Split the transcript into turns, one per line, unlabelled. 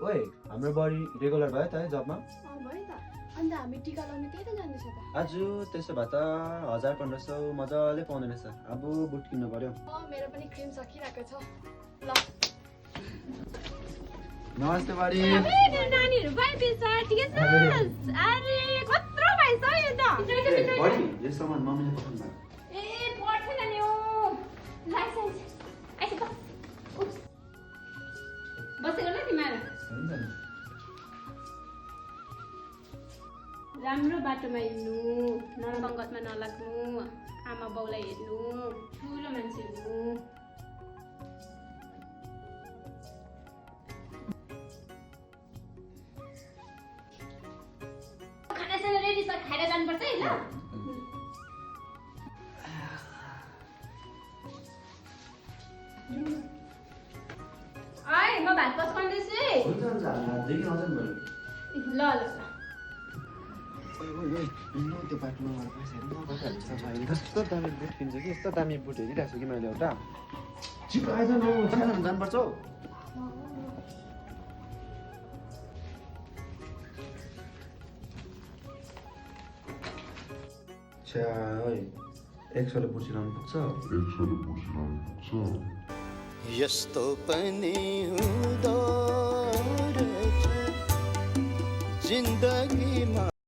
ओए हाम्रो body regular भयो त है जबमा
भयो त अन्त हामी टिका लाउनु त्यही त जाँदैछ त
आज त्यसो भए त 1000-1500 मजाले पाउने रहेछ अब बुट किन्नु पर्यो
मेरो पनि क्रिम सकिरहेको छ ल
नमस्ते बडी
नानीहरु भयो बिचा ठिकै छ अरे कत्रो भइस यो त
बडी यो सामान मम्मीले पठाउनु भयो
ए पठेन नि ओ लाइसेन्स आइस बस बसेको ल तिमीहरु
हुन्छ नि
राम्रो बाटोमा हिँड्नु नरसङ्गतमा नलाग्नु आमा बाउलाई हेर्नु ठुलो मान्छे हुनु खानासाना रेडी छ खाएर जानुपर्छ है ल आइ म भात पस्काउँदैछु है
हुन्छ हुन्छ देखि आउँछ नि बडी
ल ल
त्यो बाटोमा मलाई पैसाहरू कस्तो दामी बुट किन्छु कि यस्तो दामी बुट हेरिरहेको छु कि मैले एउटा छिटो आइज न चिनाजान जानुपर्छ हौ छ्या ओइ 100 बुट सिलाउनु पुग्छ
यस्तो पनि हुँदो रहेछ जिन्दगीमा